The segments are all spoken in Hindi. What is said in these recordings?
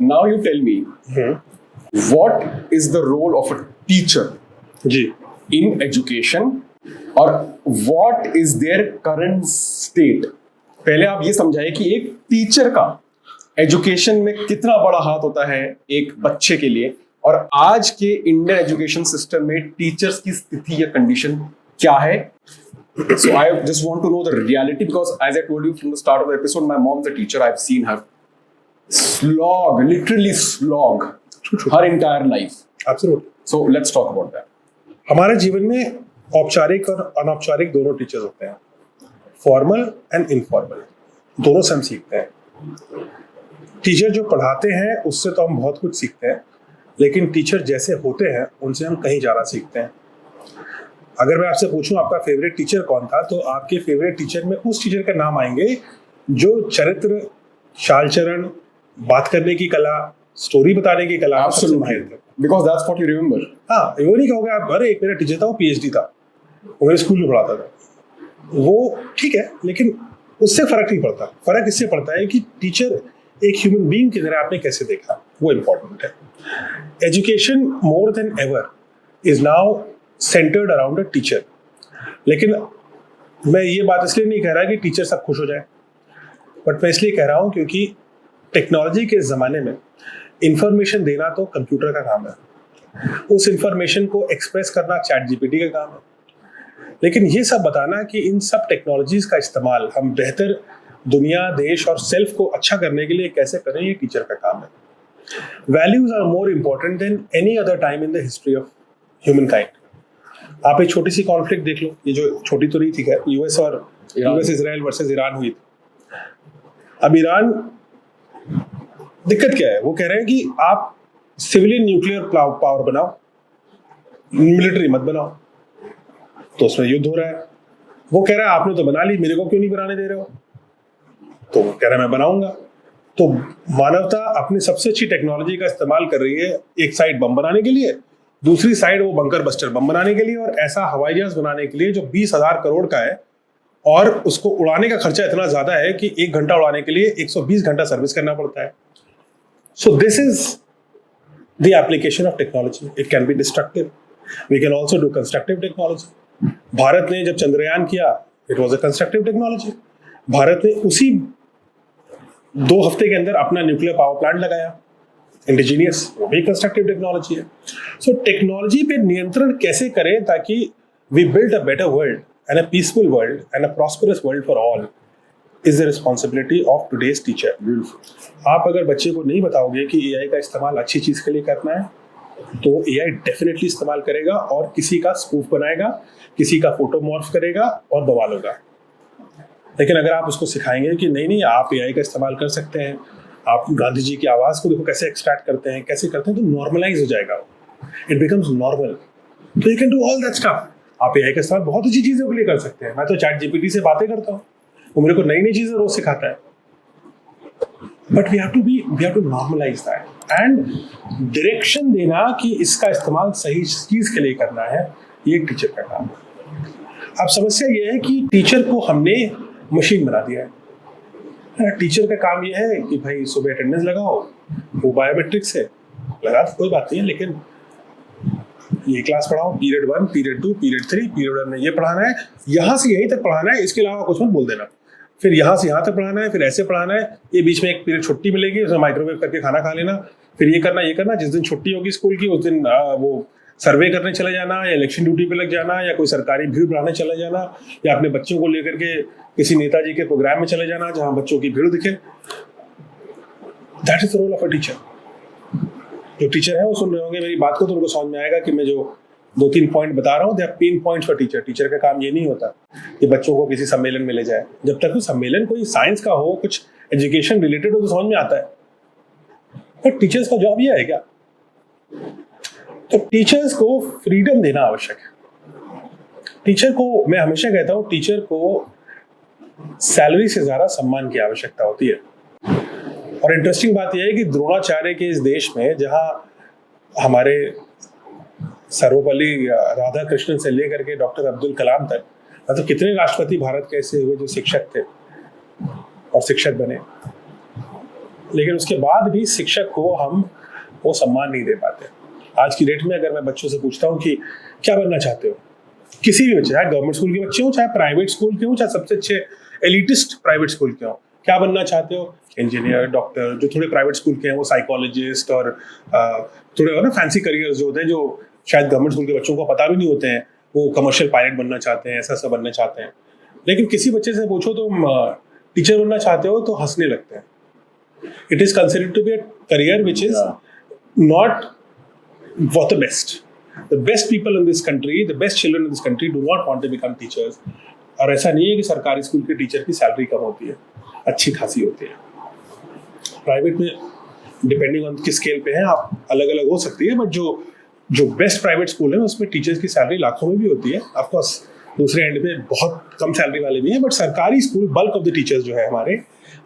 now you tell me, what is the role of a teacher ji in education, और what is their current state? पहले आप ये समझाइए कि एक टीचर का एजुकेशन में कितना बड़ा हाथ होता है एक बच्चे के लिए, और आज के इंडियन एजुकेशन सिस्टम में टीचर्स की स्थिति या कंडीशन क्या है. So I just want to know the reality, because as I told you from the start of the episode, my mom's a teacher. I've seen her literally slog her entire life. Absolutely. So let's talk about that. हमारे जीवन में औपचारिक और अनौपचारिक दोनों टीचर्स होते हैं, फॉर्मल एंड इनफॉर्मल, दोनों से हम सीखते हैं. टीचर जो पढ़ाते हैं उससे तो हम बहुत कुछ सीखते हैं, लेकिन टीचर जैसे होते हैं उनसे हम कहीं ज़्यादा सीखते हैं. अगर मैं आपसे पूछूं आपका फेवरेट टीचर कौन था, तो आपके फेवरेट टीचर में उस टीचर का नाम आएंगे जो चरित्र, चाल चरण, बात करने की कला, स्टोरी बताने की कला सबसे माहिर थे. Because that's what you remember. हाँ, वो नहीं कहोगे आप अरे एक मेरा टीचर था वो पीएचडी था, वो मेरे स्कूल में पढ़ाता था. वो ठीक है, लेकिन उससे फर्क नहीं पड़ता. फर्क इससे पड़ता है कि टीचर एक ह्यूमन बीइंग की तरह आपने कैसे देखा, वो इम्पोर्टेंट है. Education more than ever is now centred around a teacher. लेकिन मैं ये बात इसलिए नहीं कह रहा कि टीचर सब खुश हो जाए, बट मैं इसलिए कह रहा हूँ क्योंकि टेक्नोलॉजी के ज़माने में इंफॉर्मेशन देना तो कंप्यूटर का काम है, उस इंफॉर्मेशन को एक्सप्रेस करना चैट जीपीटी का काम है. लेकिन ये सब बताना कि इन सब टेक्नोलॉजीज का इस्तेमाल हम बेहतर दुनिया, देश और सेल्फ को अच्छा करने के लिए कैसे करें, ये टीचर का काम है. Values are more important than any other time in the history of human kind. आप एक छोटी सी कॉन्फ्लिक्ट देख लो, ये जो छोटी तो नहीं थी, खैर यूएस और यूएस इजराइल वर्सेस ईरान हुई थी. अब ईरान, दिक्कत क्या है, वो कह रहे हैं कि आप सिविलियन न्यूक्लियर पावर बनाओ, मिलिट्री मत बनाओ. तो उसमें युद्ध हो रहा है. वो कह रहा है आपने तो बना ली, मेरे को क्यों नहीं बनाने दे रहे हो. तो वो कह रहा है मैं बनाऊंगा. तो मानवता अपनी सबसे अच्छी टेक्नोलॉजी का इस्तेमाल कर रही है, एक साइड बम बनाने के लिए, दूसरी साइड वो बंकर बस्टर बम बनाने के लिए, और ऐसा हवाई जहाज बनाने के लिए जो 20,000 करोड़ का है, और उसको उड़ाने का खर्चा इतना ज्यादा है कि 1 घंटा उड़ाने के लिए 120 घंटा सर्विस करना पड़ता है. So this is the application of technology. It can be destructive, we can also do constructive technology. Bharat ने जब चंद्रयान किया, it was a constructive technology. Bharat ने उसी 2 हफ्ते के अंदर अपना न्यूक्लियर पावर प्लांट लगाया, इंडिजीनियस, वो भी कंस्ट्रक्टिव टेक्नोलॉजी है. सो टेक्नोलॉजी पे नियंत्रण कैसे करें ताकि we build a better world and a peaceful world and a prosperous world for all is the responsibility of today's teacher. आप अगर बच्चे को नहीं बताओगे कि एआई का इस्तेमाल अच्छी चीज़ के लिए करना है, तो एआई डेफिनेटली इस्तेमाल करेगा और किसी का स्पूफ बनाएगा, किसी का फोटोमॉर्फ करेगा और बवाल होगा. लेकिन अगर आप उसको सिखाएंगे कि नहीं नहीं आप एआई का इस्तेमाल कर सकते हैं, आप गांधी जी की आवाज़ को देखो कैसे एक्सट्रैक्ट करते हैं, कैसे करते हैं, तो नॉर्मलाइज हो जाएगा. It becomes normal. तो you can do all that stuff. आप एआई का इस्तेमाल बहुत अच्छी चीज़ों के लिए कर सकते हैं. मैं तो चैट जीपीटी से बातें करता हूँ, वो मेरे को नई नई चीज़ें रोज सिखाता है. But we have to normalise that and direction देना कि इसका इस्तेमाल सही चीज़ के लिए करना है, ये एक टीचर का काम है. अब समस्या ये है कि टीचर को हमने मशीन बना दिया है. टीचर का काम ये है कि भाई सुबह अटेंडेंस लगाओ, वो बायोमेट्रिक्स है, लगा तो कोई बात नहीं है, लेकिन ये क्लास पढ़ाओ, पीरियड 1, पीरियड 2, पीरियड 3, पीरियड 1 में ये पढ़ाना है, यहाँ से यहीं तक पढ़ाना है, इसके अलावा कुछ मत बोल देना. फिर यहाँ से यहाँ तक पढ़ाना है, फिर ऐसे पढ़ाना है, ये बीच में एक पीरियड छुट्टी मिलेगी, उसमें माइक्रोवेव करके खाना खा लेना, फिर ये करना. जिस दिन छुट्टी होगी स्कूल की उस दिन वो सर्वे करने चले जाना, या इलेक्शन ड्यूटी पे लग जाना, या कोई सरकारी भीड़ बढ़ाने चले जाना, या अपने बच्चों को लेकर के किसी नेताजी के प्रोग्राम में चले जाना जहां बच्चों की भीड़ दिखे. That is the role of a teacher. जो टीचर है वो सुन रहे होंगे मेरी बात को, तो उनको समझ में आएगा कि मैं जो 2-3 पॉइंट बता रहा हूँ, they are pain points for teacher. Teacher का काम ये नहीं होता कि बच्चों को किसी सम्मेलन में ले जाए. जब तक वो सम्मेलन कोई साइंस का हो, कुछ एजुकेशन रिलेटेड हो, तो समझ में आता है. पर टीचर्स का जॉब ये है क्या? तो टीचर्स को फ्रीडम देना आवश्यक है. टीचर को, मैं हमेशा कहता हूँ, टीचर को सैलरी से ज्यादा सम्मान की आवश्यकता होती है. और इंटरेस्टिंग बात यह है कि द्रोणाचार्य के इस देश में, जहां हमारे सर्वपल्ली राधाकृष्णन से लेकर के डॉक्टर अब्दुल कलाम तक, मतलब कितने राष्ट्रपति भारत के ऐसे हुए जो शिक्षक थे और शिक्षक बने. लेकिन उसके बाद भी शिक्षक को हम वो सम्मान नहीं दे पाते। आज की डेट में अगर मैं बच्चों से पूछता हूँ कि क्या बनना चाहते हो, किसी भी बच्चे, चाहे गवर्नमेंट स्कूल के बच्चे हो, चाहे प्राइवेट स्कूल के हो, चाहे सबसे अच्छे एलिटिस्ट प्राइवेट स्कूल के हो, क्या बनना चाहते हो? Engineer, doctor. जो थोड़े प्राइवेट स्कूल के हैं वो साइकोलॉजिस्ट और थोड़े ना फैंसी करियर्स जो होते हैं, जो शायद गवर्नमेंट स्कूल के बच्चों को पता भी नहीं होते हैं, वो कमर्शियल पायलट बनना चाहते हैं, ऐसा बनना चाहते हैं। लेकिन किसी बच्चे से पूछो तुम टीचर बनना चाहते हो, तो हंसने लगते हैं। It is considered to be a career which is not for the best. The best people in this country, the best children in this country do not want to become teachers. और ऐसा नहीं है कि सरकारी स्कूल के टीचर की सैलरी कम होती है, अच्छी खासी होती है। प्राइवेट में डिपेंडिंग ऑन किस स्केल पे है आप अलग अलग हो सकती है, बट जो बेस्ट प्राइवेट स्कूल है उसमें टीचर्स की सैलरी लाखों में भी होती है। ऑफ कोर्स दूसरे एंड पे बहुत कम सैलरी वाले भी हैं, बट सरकारी school bulk of the teachers जो है हमारे,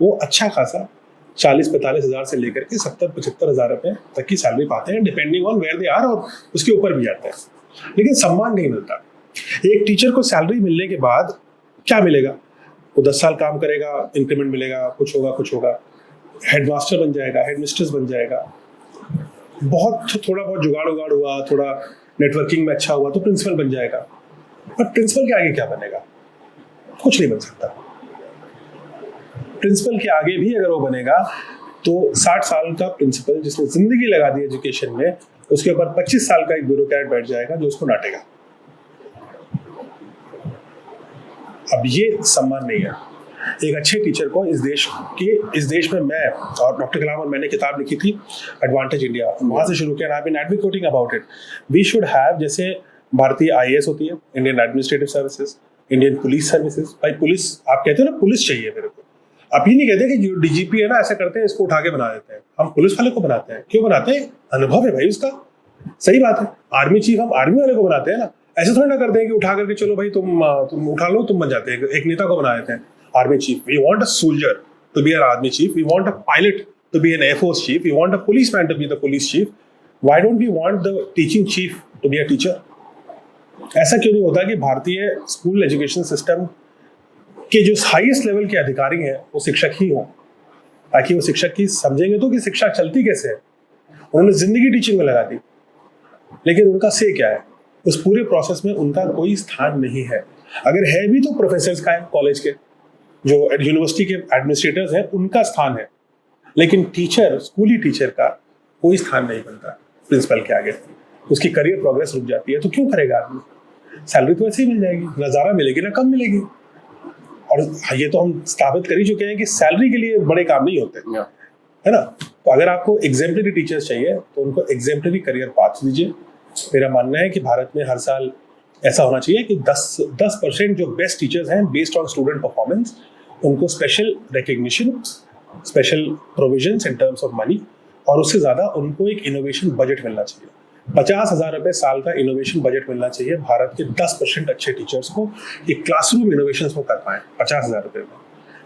वो अच्छा खासा 40-45 हज़ार से लेकर के 70-75 हज़ार रुपये तक की सैलरी पाते हैं, depending on where they are, और उसके ऊपर भी जाते हैं। लेकिन सम्मान नहीं मिलता। एक टीचर को सैलरी मिलने के बाद क्या मिलेगा? वो 10 साल काम करेगा, इंक्रीमेंट मिलेगा, कुछ होगा, हेडमास्टर बन जाएगा, हेडमिस्ट्रेस बन जाएगा, थोड़ा बहुत जुगाड़ हुआ, थोड़ा नेटवर्किंग में अच्छा हुआ तो प्रिंसिपल बन जाएगा। पर प्रिंसिपल के आगे क्या बनेगा? कुछ नहीं बन सकता। प्रिंसिपल के आगे भी अगर वो बनेगा तो 60 साल का प्रिंसिपल जिसने जिंदगी लगा दी एजुकेशन में, उसके ऊपर 25 साल का एक ब्यूरोक्रेट बैठ जाएगा जो उसको डांटेगा। अब ये सम्मान नहीं है। एक अच्छे टीचर को इस देश में मैं और डॉक्टर कलाम और मैंने किताब लिखी थी एडवांटेज इंडिया, वहां से शुरू किया। I been advocating about it. We should have, जैसे भारतीय IAS होती है, Indian administrative services, Indian police services. भाई पुलिस, आप कहते हो ना पुलिस चाहिए मेरे को, आप ये नहीं कहते कि जो DGP है ना ऐसा करते हैं इसको उठा के बना देते हैं। हम पुलिस वाले को बनाते हैं, क्यों बनाते हैं? अनुभव है भाई उसका, सही बात है। आर्मी चीफ हम आर्मी वाले को बनाते हैं ना, ऐसे थोड़ी ना करते हैं कि उठा करके चलो भाई तुम उठा लो, तुम बन जाते हैं। एक नेता को बना देते हैं army chief. We want a soldier to be an army chief, we want a pilot to be an air force chief, we want a policeman to be the police chief. Why don't we want the teaching chief to be a teacher? ऐसा क्यों नहीं होता कि भारतीय स्कूल एजुकेशन सिस्टम के जो हाईएस्ट लेवल के अधिकारी हैं वो शिक्षक ही हों, ताकि वो शिक्षक की समझेंगे तो कि शिक्षा चलती कैसे है। उन्होंने जिंदगी टीचिंग में लगा दी, लेकिन उनका से क्या है? उस पूरे प्रोसेस में उनका कोई स्थान नहीं है। अगर है भी तो प्रोफेसर्स का है, कॉलेज के जो यूनिवर्सिटी के एडमिनिस्ट्रेटर्स हैं उनका स्थान है, लेकिन टीचर, स्कूली टीचर का कोई स्थान नहीं बनता प्रिंसिपल के आगे। उसकी करियर प्रोग्रेस रुक जाती है। तो क्यों करेगा आदमी? सैलरी तो ऐसे ही मिल जाएगी, ना ज़्यादा मिलेगी ना कम मिलेगी। और ये तो हम स्थापित कर ही चुके हैं कि सैलरी के लिए बड़े काम नहीं होते, है ना। तो अगर आपको एग्जेम्पलरी टीचर्स चाहिए तो उनको एग्जेम्पलरी करियर पाथ दीजिए। मेरा मानना है कि भारत में हर साल ऐसा होना चाहिए कि 10% जो बेस्ट टीचर्स हैं बेस्ड ऑन स्टूडेंट परफॉर्मेंस, उनको special recognition, special provisions in terms of money, और उससे ज़्यादा उनको एक इनोवेशन बजट मिलना चाहिए। 50,000 रुपये साल का इनोवेशन बजट मिलना चाहिए भारत के 10% अच्छे टीचर्स को, ये क्लासरूम इनोवेशन को कर पाएँ 50,000 रुपये में।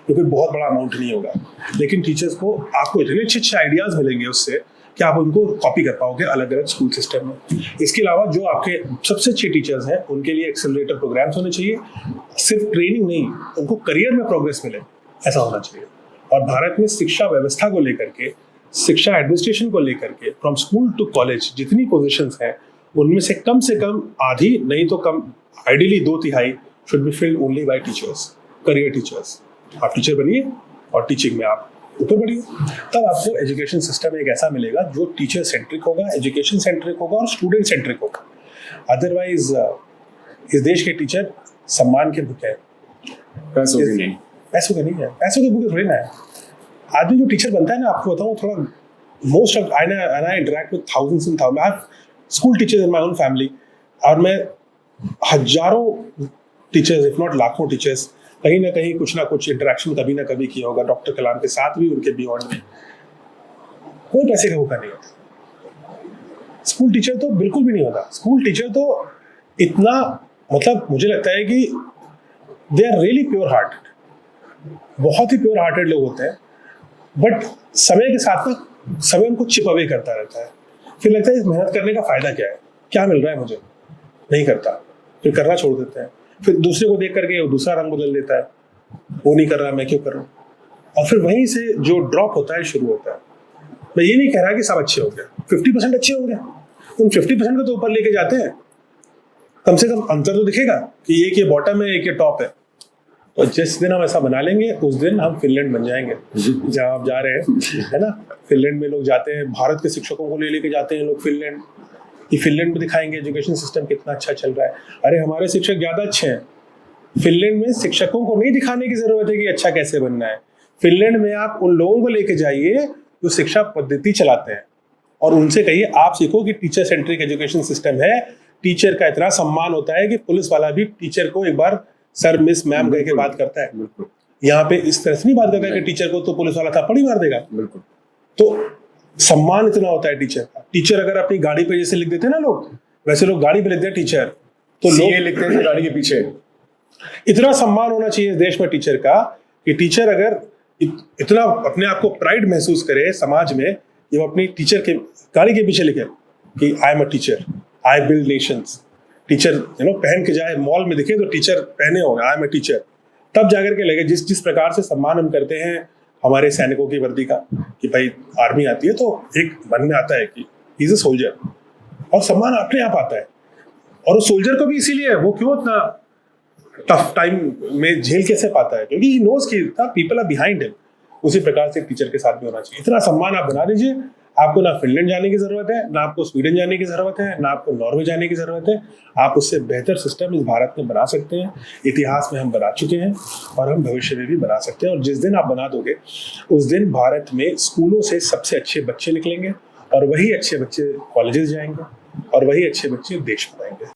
तो कोई बहुत बड़ा अमाउंट नहीं होगा, लेकिन टीचर्स को आपको इतने अच्छे आइडियाज़ मिलेंगे उससे कि आप उनको कॉपी कर पाओगे अलग अलग स्कूल सिस्टम में। इसके अलावा जो आपके सबसे अच्छे टीचर्स हैं उनके लिए एक्सेलरेटर प्रोग्राम्स होने चाहिए। सिर्फ ट्रेनिंग नहीं, उनको करियर में प्रोग्रेस मिले, ऐसा होना चाहिए। और भारत में शिक्षा व्यवस्था को लेकर के, शिक्षा एडमिनिस्ट्रेशन को लेकर के, फ्रॉम स्कूल टू कॉलेज जितनी पोजीशंस हैं उनमें से कम आधी, नहीं तो कम, ideally 2/3 should be filled only by teachers, career teachers. आप टीचर बनिए और टीचिंग में आप ऊपर बढ़िए, तब आपको एजुकेशन सिस्टम एक ऐसा मिलेगा जो टीचर सेंट्रिक होगा, एजुकेशन सेंट्रिक होगा और स्टूडेंट सेंट्रिक होगा। अदरवाइज इस देश के टीचर सम्मान के भूखे हैं, पैसों के नहीं है। पैसों के भूखे थोड़ी ना है। आदमी जो टीचर बनता है ना, आपको बताऊँ थोड़ा, most of I interact with thousands and thousands, I have school teachers in my own family, और मैं हजारों टीचर्स इफ नॉट लाखों टीचर्स कहीं ना कहीं कुछ ना कुछ इंटरेक्शन कभी ना कभी किया होगा। डॉक्टर कलाम के साथ भी, उनके बियॉन्ड में कोई पैसे का भूखा नहीं होता। स्कूल टीचर तो बिल्कुल भी नहीं होता। स्कूल टीचर तो इतना, मतलब मुझे लगता है कि they are really pure hearted, बहुत ही प्योर हार्टेड लोग होते हैं, बट समय के साथ ना समय उनको चिप अवे करता रहता है। फिर लगता है इस मेहनत करने का फायदा क्या है, क्या मिल रहा है मुझे, नहीं करता, फिर करना छोड़ देते हैं। फिर दूसरे को देख करके वो दूसरा रंग बदल देता है, वो नहीं कर रहा मैं क्यों कर रहा हूँ। और फिर वहीं से जो ड्रॉप होता है शुरू होता है। मैं ये नहीं कह रहा कि सब अच्छे हो गए, 50% अच्छे हो गए, उन 50% को तो ऊपर लेके जाते हैं, कम से कम अंतर तो दिखेगा कि एक ये बॉटम है, एक ये टॉप है। तो जिस दिन हम ऐसा बना लेंगे उस दिन हम फिनलैंड बन जाएंगे, जहाँ आप जा रहे हैं, है ना। फिनलैंड में लोग जाते हैं, भारत के शिक्षकों को ले लेके जाते हैं लोग फिनलैंड, कि फिनलैंड में दिखाएंगे एजुकेशन सिस्टम कितना अच्छा चल रहा है। अरे हमारे शिक्षक ज़्यादा अच्छे हैं। फिनलैंड में शिक्षकों को नहीं दिखाने की जरूरत है कि अच्छा कैसे बनना है। फिनलैंड में आप उन लोगों को लेके जाइए जो शिक्षा पद्धति चलाते हैं और उनसे कहिए आप सीखो कि टीचर सेंट्रिक एजुकेशन सिस्टम है, टीचर का इतना सम्मान होता है कि पुलिस वाला भी टीचर को एक बार सर मिस मैम कह के बात करता है। यहाँ पे इस तरह से नहीं बात करता है कि टीचर को तो पुलिस वाला थप्पड़ ही मार देगा। तो सम्मान इतना होता है टीचर का। टीचर अगर अपनी गाड़ी पे जैसे लिख देते हैं ना लोग, वैसे लोग गाड़ी पे लिखते हैं टीचर, तो लोग लिखते हैं गाड़ी के पीछे। इतना सम्मान होना चाहिए इस देश में टीचर का कि टीचर अगर इतना अपने आप को प्राइड महसूस करे समाज में कि वो अपनी टीचर के गाड़ी के पीछे लिखे कि I am a teacher, I build Nations. Teacher पहन के जाए, मॉल में दिखे तो टीचर पहने हो आई एम अ टीचर, तब जाकर के लगे। जिस प्रकार से सम्मान हम करते हैं हमारे सैनिकों की वर्दी का कि भाई आर्मी आती है तो एक मन में आता है कि ही इज अ सोल्जर, और सम्मान अपने आप आता है। और उस सोल्जर को भी इसीलिए वो क्यों इतना टफ टाइम में झेल कैसे पाता है, क्योंकि ही नोज कि पीपल आर बिहाइंड हिम। उसी प्रकार से टीचर के साथ भी होना चाहिए। इतना सम्मान आप बना दीजिए, आपको ना फिनलैंड जाने की जरूरत है, ना आपको स्वीडन जाने की जरूरत है, ना आपको नॉर्वे जाने की जरूरत है। आप उससे बेहतर सिस्टम इस भारत में बना सकते हैं। इतिहास में हम बना चुके हैं और हम भविष्य में भी बना सकते हैं। और जिस दिन आप बना दोगे उस दिन भारत में स्कूलों से सबसे अच्छे बच्चे निकलेंगे और वही अच्छे बच्चे कॉलेजेस जाएंगे और वही अच्छे बच्चे देश बनाएंगे।